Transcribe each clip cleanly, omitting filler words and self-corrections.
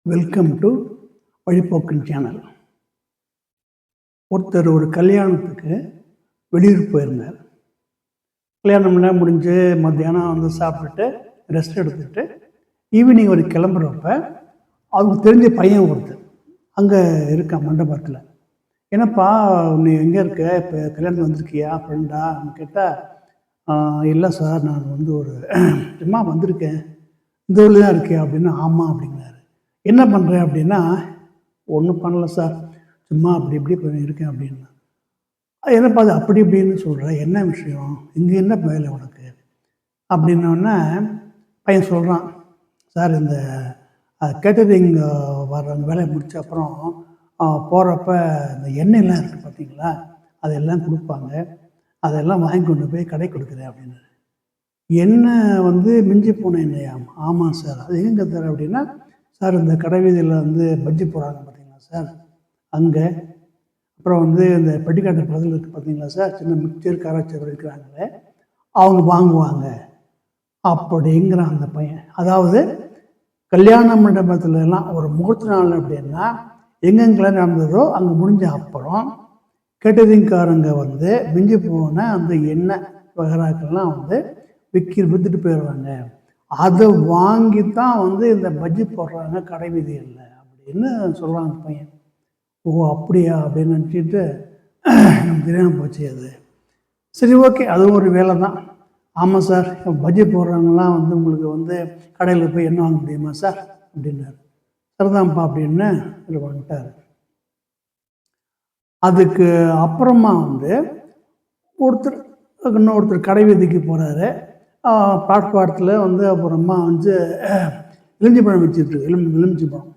Welcome to வழிபோக்கன் channel. ஒருத்தர் ஒரு கல்யாணத்துக்கு வெளியூர் போயிருந்தார். கல்யாணம்லாம் முடிஞ்சு மத்தியானம் வந்து சாப்பிட்டுட்டு ரெஸ்ட் எடுத்துக்கிட்டு ஈவினிங் ஒரு கிளம்புறப்ப அவங்க தெரிஞ்ச பையன் ஒருத்தர் அங்கே இருக்கான் மண்டபத்தில். என்னப்பா நீ எங்கே இருக்க, இப்போ கல்யாணத்துக்கு வந்திருக்கியா ஃப்ரெண்டா கேட்டால், இல்லை சார் நான் வந்து ஒரு சும்மா வந்திருக்கேன், இந்த ஊரில் தான் இருக்கேன் அப்படின்னு. ஆமாம் அப்படிங்கிறாரு. என்ன பண்ணுறேன் அப்படின்னா, ஒன்றும் பண்ணலை சார், சும்மா அப்படி இப்படி இருக்கேன் அப்படின்னா. என்னப்பா அது அப்படி இப்படின்னு சொல்கிறேன், என்ன விஷயம், இங்கே என்ன வேலை உனக்கு அப்படின்னோடனே பையன் சொல்கிறான், சார் இந்த கேட்டரிங் வர வேலையை முடித்த அப்புறம் போகிறப்ப இந்த எண்ணெயெல்லாம் இருக்குது பார்த்தீங்களா, அதெல்லாம் கொடுப்பாங்க, அதெல்லாம் வாங்கி கொண்டு போய் கடை கொடுக்குறேன் அப்படின்னு. எண்ணெய் வந்து மிஞ்சி போன எண்ணெயா? ஆமாம் சார். அது எங்கே தர அப்படின்னா, சார் இந்த கடை வீதியில் வந்து பஜ்ஜி போடுறாங்க பார்த்தீங்களா சார், அங்கே. அப்புறம் வந்து இந்த பெட்டிக்காட்டு பக்கத்தில் இருக்குது பார்த்தீங்களா சார், சின்ன மிக்சர் காராச்சவர் இருக்கிறாங்களே, அவங்க வாங்குவாங்க அப்படிங்கிறான் அந்த பையன். அதாவது கல்யாண மண்டபத்துலலாம் ஒரு முகூர்த்த நாள் அப்படின்னா எங்கெங்கெல்லாம் நடந்ததோ அங்கே முடிஞ்ச அப்புறம் கேட்டரிங்காரங்க வந்து மிஞ்சி போன அந்த எண்ணெய் வகராக்கெல்லாம் வந்து விற்றுட்டு போயிடுவாங்க. அதை வாங்கி தான் வந்து இந்த பஜ்ஜி போடுறாங்க கடை வீதியில் அப்படின்னு சொல்கிறான் அந்த பையன். ஓ அப்படியா அப்படின்னு நினச்சிட்டு எனக்கு தெரியாமல் போச்சு அது. சரி ஓகே, அதுவும் ஒரு வேலை தான். ஆமாம் சார், பஜ்ஜி போடுறவங்கலாம் வந்து உங்களுக்கு வந்து கடையில் போய் என்ன வாங்க முடியுமா சார் அப்படின்னாரு. சரிதான்ப்பா அப்படின்னு வந்துட்டார். அதுக்கு அப்புறமா வந்து இன்னொருத்தர் கடை வீதிக்கு போகிறாரு. பிளாட்ஃபாரத்தில் வந்து அப்புறமா வந்து எலுமிச்சி பழம் வச்சுட்டு எலுமிச்சி பழம்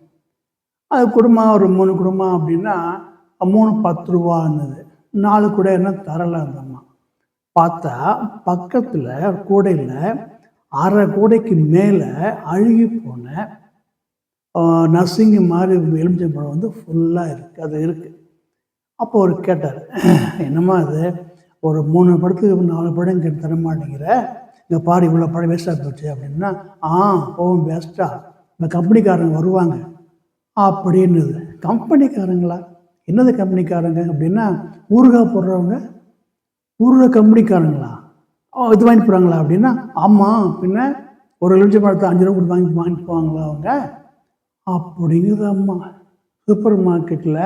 அது குடும்பம் ஒரு 3 குடும்பம் அப்படின்னா 3 10 ரூபான்னுது. 4 கூட என்ன தரலை அந்த அம்மா. பார்த்தா பக்கத்தில் கூடையில் அரை கூடைக்கு மேலே அழுகி போன நர்சிங்கு மாதிரி எலுமிச்சம்பழம் வந்து ஃபுல்லாக இருக்குது, அது இருக்குது. அப்போ அவர் கேட்டார், என்னம்மா அது ஒரு 3 படத்துக்கு 4 படம் கேட்டு தர மாட்டேங்கிற, இங்கே பாரு இவ்வளோ படம் வேஸ்ட்டாக போச்சு அப்படின்னா. போகும் வேஸ்ட்டாக, இந்த கம்பெனிக்காரங்க வருவாங்க அப்படின்னுது. கம்பெனிக்காரங்களா? என்னது கம்பெனிக்காரங்க அப்படின்னா, ஊறுகாய் போடுறவங்க, ஊறுகாய் கம்பெனிக்காரங்களா? இது வாங்கிட்டு போகிறாங்களா அப்படின்னா. ஆமாம், பின்ன ஒரு எலுமிச்சை பழத்தை 5 ரூபா கொடுத்து வாங்கிட்டு போவாங்களா அவங்க அப்படிங்குது அம்மா. சூப்பர் மார்க்கெட்டில்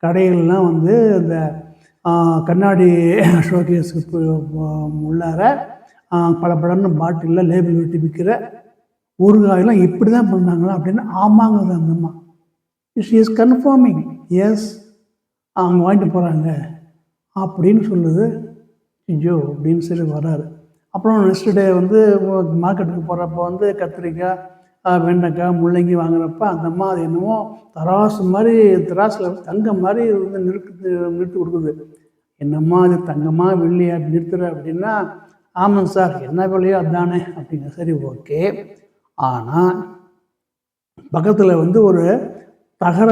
கடைகள்லாம் வந்து இந்த கண்ணாடி ஷோகேஸுக்கு உள்ளார பல படம்னு பாட்டிலில் லேபிள் வெட்டி விற்கிற ஊறுகாயெல்லாம் இப்படி தான் பண்ணாங்களா அப்படின்னா. ஆமாங்குது அந்த அம்மா. ஷி இஸ் கன்ஃபார்மிங், எஸ் அவங்க வாங்கிட்டு போகிறாங்க அப்படின்னு சொல்லுது. ஐயோ அப்படின்னு சொல்லி வர்றாரு. அப்புறம் நெக்ஸ்ட் டே வந்து மார்க்கெட்டுக்கு போகிறப்ப வந்து கத்திரிக்காய், வெண்டைக்காய், முள்ளங்கி வாங்குறப்ப அந்த அம்மா அது என்னமோ தராசு மாதிரி, தராசில் தங்கம் மாதிரி வந்து நிறுத்தி கொடுக்குது. என்னம்மா அது தங்கமாக வெள்ளியா நிறுத்துற அப்படின்னா. ஆமாம் சார், என்ன விலையோ அதுதானே அப்படிங்க. சரி ஓகே. ஆனால் பக்கத்தில் வந்து ஒரு தகர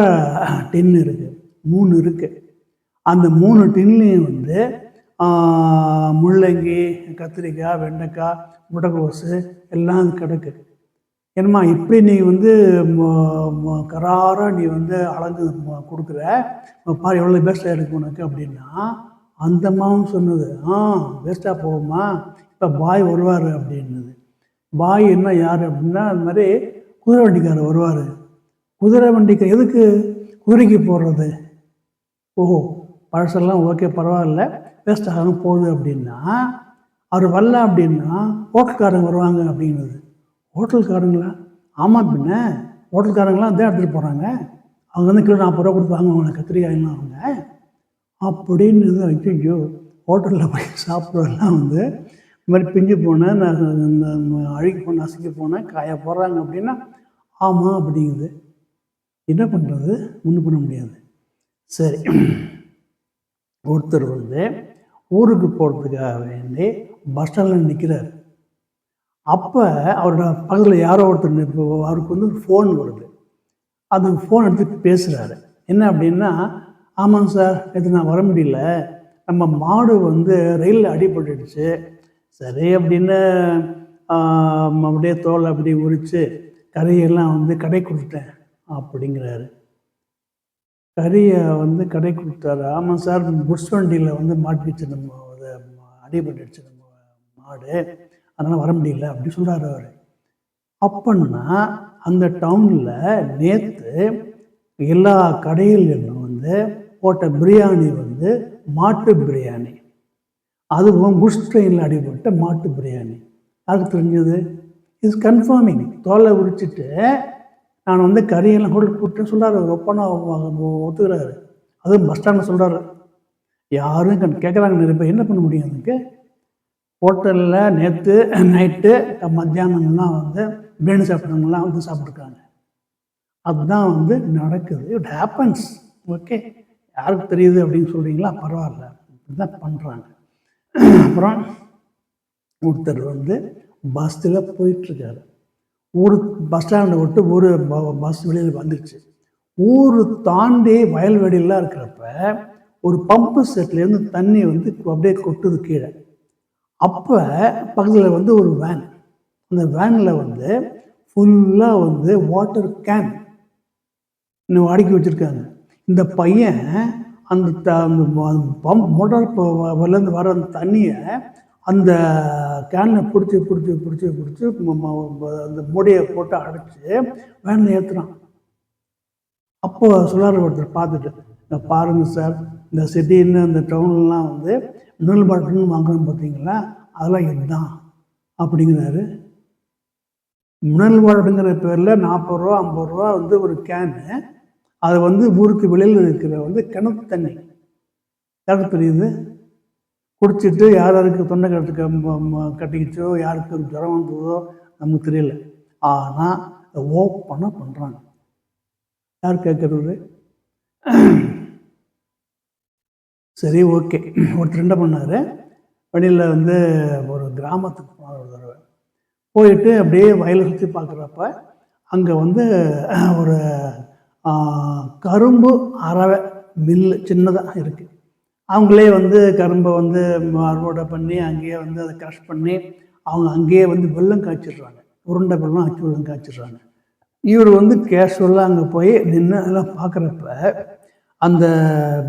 டின்னு இருக்குது, 3 இருக்குது. அந்த 3 டின்லையும் வந்து முள்ளங்கி, கத்திரிக்காய், வெண்டைக்காய், முட்டைக்கோசு எல்லாம் கிடக்கு. என்னம்மா இப்படி நீ வந்து கராராக நீ வந்து அளந்து கொடுக்குற, பாரு எவ்வளோ வேஸ்ட்டாக இருக்குது உனக்கு அப்படின்னா. அந்த அம்மாவும் சொன்னது, வேஸ்ட்டாக போகுமா, இப்போ பாய் வருவார் அப்படின்னுது. பாய் என்ன யார் அப்படின்னா, அது மாதிரி குதிரை வண்டிக்காரர் வருவார். குதிரை வண்டிக்கு எதுக்கு, குதிரைக்கு போடுறது. ஓஹோ பழசெல்லாம் ஓகே பரவாயில்ல, வேஸ்ட் ஆகணும் போகுது அப்படின்னா. அவர் வரல அப்படின்னா ஹோட்டல்காரங்க வருவாங்க அப்படிங்கிறது. ஹோட்டல்காரங்களா? ஆமாம், பின்ன ஹோட்டல்காரங்களாம் அதே எடுத்துகிட்டு போகிறாங்க, அவங்க வந்து கிலோ 40 ரூபா கொடுத்து வாங்குவாங்க கத்திரிக்காயெல்லாம் அவங்க அப்படின்னு. ஐயோ, ஹோட்டலில் போய் சாப்பிட்றதெல்லாம் வந்து இந்த மாதிரி பிஞ்சு போனேன், அழுகி போன நசுக்கி போனேன் காயை போடுறாங்க அப்படின்னா. ஆமாம் அப்படிங்குது. என்ன பண்ணுறது, ஒன்றும் பண்ண முடியாது. சரி, ஒருத்தர் வந்து ஊருக்கு போகிறதுக்காக வேண்டி பஸ் ஸ்டாண்டில் நிற்கிறார். அப்போ அவரோட பக்கத்தில் யாரோ ஒருத்தர், அவருக்கு வந்து ஃபோன் வருது. அது ஃபோன் எடுத்து பேசுகிறாரு. என்ன அப்படின்னா, ஆமாங்க சார், நேற்று நான் வர முடியல, நம்ம மாடு வந்து ரயிலில் அடிபட்டுடுச்சு. சரி அப்படின்னு அப்படியே தோல் அப்படி உரித்து கறியெல்லாம் வந்து கடை கொடுத்தேன் அப்படிங்கிறாரு. கறியை வந்து கடை கொடுத்தாரு. ஆமாம் சார், புஷ் வண்டியில் வந்து மாட்டிடுச்சு, நம்ம அதை அடிபட்டுடுச்சு நம்ம மாடு, அதனால் வர முடியல அப்படி சொல்கிறாரு அவர். அப்பன்னா அந்த டவுனில் நேற்று எல்லா கடையிலும் வந்து போட்ட பிரியாணி வந்து மாட்டு பிரியாணி, அதுவும் புஷ் ட்ரெயினில் அடிபட்ட மாட்டு பிரியாணி. அதுக்கு தெரிஞ்சது இஸ் கன்ஃபார்மிங். தோலை உரிச்சிட்டு நான் வந்து கறியெல்லாம் ஹோட்டலுக்கு கூப்பிட்டு சொல்கிறாரு, ஒப்பனா ஒத்துக்கிறாரு. அதுவும் பஸ் ஸ்டாண்டில் சொல்கிறாரு. யாரும் கேட்குறாங்க நிறைய பேர், என்ன பண்ண முடியும் அதுக்கு? ஹோட்டலில் நேற்று நைட்டு மத்தியானம்லாம் வந்து பிரியாணி சாப்பிட்றவங்களாம் வந்து சாப்பிட்ருக்காங்க. அதுதான் வந்து நடக்குது. It happens. ஓகே, யாருக்கு தெரியுது அப்படின்னு சொல்கிறீங்களா? பரவாயில்ல, இதுதான் பண்ணுறாங்க. அப்புறம் ஒருத்தர் வந்து பஸ்ஸில் போயிட்டுருக்காரு. ஊர் பஸ் ஸ்டாண்டை விட்டு ஊர் பஸ் வெளியில் வந்துடுச்சு. ஊர் தாண்டி வயல்வெளியெல்லாம் இருக்கிறப்ப ஒரு பம்பு செட்லேருந்து தண்ணி வந்து அப்படியே கொட்டுது கீழே. அப்போ பக்கத்தில் வந்து ஒரு வேன், அந்த வேனில் வந்து ஃபுல்லாக வந்து வாட்டர் கேன் இன்னும் அடுக்கி வச்சுருக்காங்க. இந்த பையன் அந்த பம்ப் மோட்டார் வரலேருந்து வர அந்த தண்ணியை அந்த கேனில் பிடிச்சி அந்த மூடியை போட்டு அடைச்சி வேனில் ஏற்றுறான். அப்போ சொல்லார் ஒருத்தர் பார்த்துட்டு, இந்த பாருங்கள் சார், இந்த சிட்டின்னு அந்த டவுன்லாம் வந்து மினரல் வாட்டர்னு வாங்குறோம் பார்த்தீங்களா, அதெல்லாம் இதுதான் அப்படிங்கிறாரு. மினரல் வாட்டருங்கிற பேரில் 40 ரூபா 50 ரூபா வந்து ஒரு கேனு, அது வந்து ஊருக்கு வெளியில் இருக்கிற வந்து கிணத்து தண்ணி. யாருக்கு தெரியுது? குடிச்சிட்டு யாருக்கு தொண்டை கட்டிக்கிச்சோ, யாருக்கு ஜுரம் வந்ததோ நமக்கு தெரியல. ஆனால் ஓப்பனாக பண்ணுறாங்க. யார் கேட்குறது? சரி, ஓகே. ஒருத்தர் என்ன பண்ணார், வெளியில் வந்து ஒரு கிராமத்துக்கு போனார் ஒரு தடவை. போயிட்டு அப்படியே வயலை சுற்றி பார்க்குறப்ப அங்கே வந்து ஒரு கரும்பு அரவை மில்லு சின்னதாக இருக்குது. அவங்களே வந்து கரும்பை வந்து அறுவடை பண்ணி அங்கேயே வந்து அதை க்ரஷ் பண்ணி அவங்க அங்கேயே வந்து வெல்லம் காய்ச்சிடுறாங்க. உருண்டை வெல்லம் அச்சு வெல்லம் காய்ச்சிடுறாங்க. இவர் வந்து கேஷுவலாக அங்கே போய் நின்று அதெல்லாம் பார்க்குறப்ப அந்த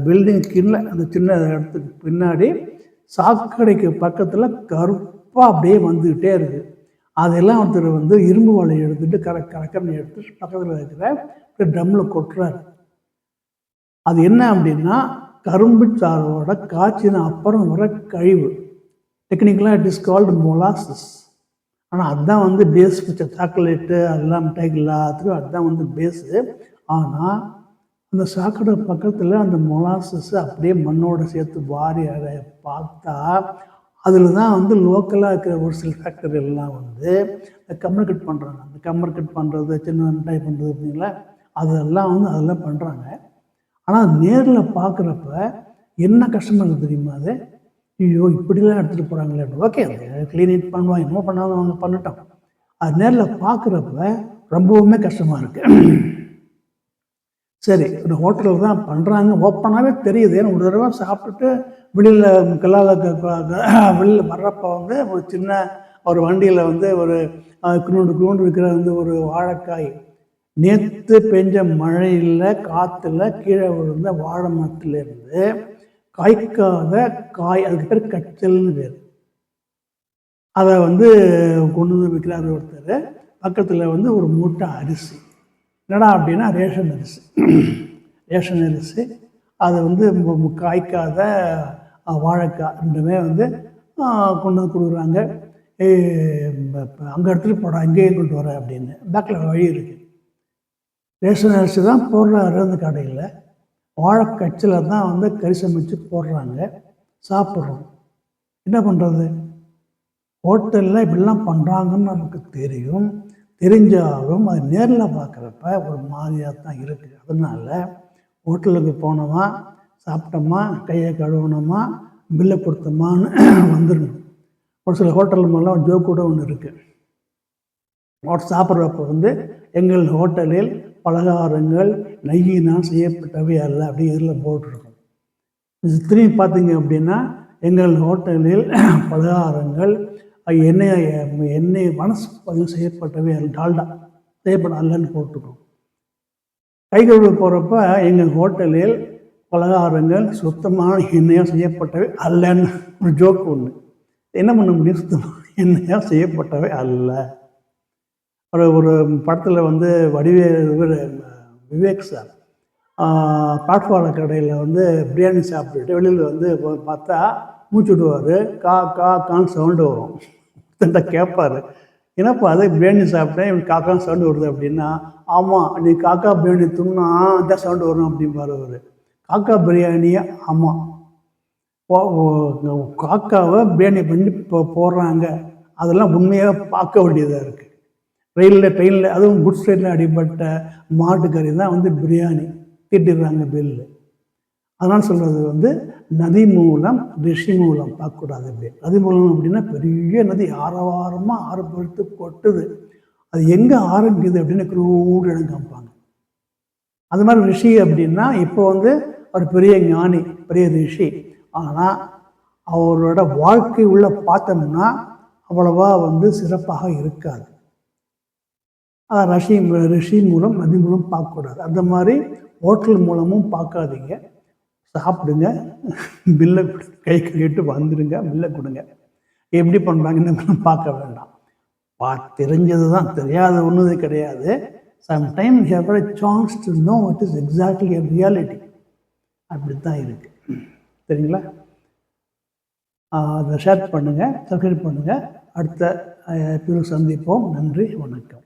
பில்டிங் கீழே அந்த சின்ன இடத்துக்கு பின்னாடி சாக்கடைக்கு பக்கத்தில் கருப்பாக அப்படியே வந்துக்கிட்டே இருக்குது. அதெல்லாம் ஒருத்தர் வந்து இரும்பு வாழையை எடுத்துகிட்டு கரக்கன்னு எடுத்து பக்கத்தில் இருக்கிற ட்ரம்மில் கொட்டுறாரு. அது என்ன அப்படின்னா கரும்பு சாரோட காய்ச்சின அப்புறம் வர கழிவு. டெக்னிக்கலாக இட் இஸ் கால்டு மொலாசஸ். ஆனால் அதுதான் வந்து பேஸ். சாக்லேட்டு அதெல்லாம் மிட்டாய்க்கு எல்லாத்துக்கும் அதுதான் வந்து பேஸு. ஆனால் அந்த சாக்கடை பக்கத்தில் அந்த மொலாசஸ் அப்படியே மண்ணோடு சேர்த்து வாரி அதை பார்த்தா அதில் தான் வந்து லோக்கலாக இருக்கிற ஒரு சில ஃபேக்டரி எல்லாம் வந்து கம்யூனிகேட் பண்ணுறாங்க. அந்த கம்யூனிகேட் பண்ணுறது, சின்ன மிட்டாய் பண்ணுறது அப்படிங்களா, அதெல்லாம் வந்து அதெல்லாம் பண்ணுறாங்க. ஆனால் நேரில் பார்க்குறப்ப என்ன கஷ்டமாக இருக்குது தெரியுமா? அது ஐயோ இப்படிலாம் எடுத்துகிட்டு போகிறாங்களே. ஓகே, அது க்ளீனிங் பண்ணுவாங்க, என்னமோ பண்ணாலும் அவங்க பண்ணிட்டோம். அது நேரில் பார்க்குறப்ப ரொம்பவுமே கஷ்டமாக இருக்குது. சரி, ஒரு ஹோட்டலில் தான் பண்ணுறாங்க, ஓப்பனாகவே தெரியுது. ஏன்னா ஒரு தடவை சாப்பிட்டுட்டு வெளியில் வெளியில் வர்றப்போ வந்து ஒரு சின்ன ஒரு வண்டியில் வந்து ஒரு குண்டு இருக்கிற வந்து ஒரு வாழைக்காய், நேற்று பெஞ்ச மழையில் காற்றுல கீழே விழுந்த வாழை மரத்துலேருந்து காய்க்காத காய், அதுக்கு பேர் கச்சல்னு பேர். அதை வந்து கொண்டு வந்து விற்கிறாரு ஒருத்தர். பக்கத்தில் வந்து ஒரு மூட்டை அரிசி. என்னடா அப்படின்னா ரேஷன் அரிசி. ரேஷன் அரிசி அதை வந்து காய்க்காத வாழைக்காய் ரெண்டுமே வந்து கொண்டு வந்து கொடுக்குறாங்க. அங்கே எடுத்துகிட்டு போட, அங்கேயே கொண்டு வர அப்படின்னு பேக்கில் வழி இருக்குது. ரேஷன் அரிசி தான் போடுறாரு அந்த கடையில். வாழைக்கச்சில் தான் வந்து கறி சமைச்சு போடுறாங்க, சாப்பிட்றோம். என்ன பண்ணுறது? ஹோட்டலில் இப்படிலாம் பண்ணுறாங்கன்னு நமக்கு தெரியும். தெரிஞ்சாலும் அது நேரில் பார்க்குறப்ப ஒரு மாதிரியாக தான் இருக்குது. அதனால் ஹோட்டலுக்கு போனோமா, சாப்பிட்டோமா, கையை கழுவுனோமா, பில்லை கொடுத்தோமான்னு வந்துடணும். ஒரு சில ஹோட்டல் மேலாம் ஜோக் கூட ஒன்று இருக்குது. சாப்பிட்றப்ப வந்து எங்கள் ஹோட்டலில் பலகாரங்கள் நெய்யினால் செய்யப்பட்டவை அல்ல அப்படி இதில் போட்டிருக்கும். திரும்பி பார்த்தீங்க அப்படின்னா எங்கள் ஹோட்டலில் பலகாரங்கள் எண்ணெய் எண்ணெய் மனசு பதிவு செய்யப்பட்டவை டால்டா செய்யப்பட்ட அல்லன்னு போட்டுருக்கோம். கை கழுவ போகிறப்ப எங்கள் ஹோட்டலில் பலகாரங்கள் சுத்தமான எண்ணெயாக செய்யப்பட்டவை அல்லன்னு ஒரு ஜோக்கு ஒன்று. என்ன பண்ண முடியும்? சுத்தமான எண்ணெயாக செய்யப்பட்டவை அல்ல. ஒரு படத்தில் வந்து விவேக் சார் பிளாட்ஃபார்ம் கடையில் வந்து பிரியாணி சாப்பிட்டுட்டு வெளியில் வந்து பார்த்தா மூச்சு விடுவார். கான்னு சவுண்டு வரும். தன்ட்ட கேட்பார், என்னப்பா அதை பிரியாணி சாப்பிட்டேன் இவன் காக்கான்னு சவுண்டு வருது அப்படின்னா, ஆமாம் நீ காக்கா பிரியாணி துண்ணா தான் சவுண்டு வரும் அப்படிம்பார் அவர். காக்கா பிரியாணியை ஆமாம் காக்காவை பிரியாணி பண்ணி போடுறாங்க, அதெல்லாம் உண்மையாக பார்க்க வேண்டியதாக இருக்குது. ட்ரெயினில் அதுவும் குட்ஸ் ட்ரெயினில் அடிப்பட்ட மாட்டுக்கறி தான் வந்து பிரியாணி திட்டுறாங்க பில்லு. அதனால் சொல்கிறது வந்து நதி மூலம் ரிஷி மூலம் பார்க்கக்கூடாது. அப்படி நதி மூலம் அப்படின்னா பெரிய நதி ஆரவாரமாக ஆரம்பித்து கொட்டுது. அது எங்கே ஆரம்பிக்குது அப்படின்னு குரூடு இடம் காமிப்பாங்க. அது மாதிரி ரிஷி அப்படின்னா இப்போ வந்து அவர் பெரிய ஞானி, பெரிய ரிஷி. ஆனால் அவரோட வாழ்க்கை உள்ள பார்த்தோம்னா அவ்வளவா வந்து சிறப்பாக இருக்காது. ரிஷி மூலம் நதி மூலம் பார்க்கக்கூடாது. அந்த மாதிரி ஹோட்டல் மூலமும் பார்க்காதீங்க. சாப்பிடுங்க, பில்லை கை கழுவிட்டு வந்துடுங்க, பில்லை கொடுங்க. எப்படி பண்ணுறாங்கன்னு பார்க்க வேண்டாம். தெரிஞ்சது தான், தெரியாத ஒன்றுது கிடையாது. Sometime you have a chance to know what is exactly a reality. அப்படி தான் இருக்குது. சரிங்களா? அதை ஷேர் பண்ணுங்கள், சப்ஸ்கிரைப் பண்ணுங்கள். அடுத்த எபிசோட் சந்திப்போம். நன்றி, வணக்கம்.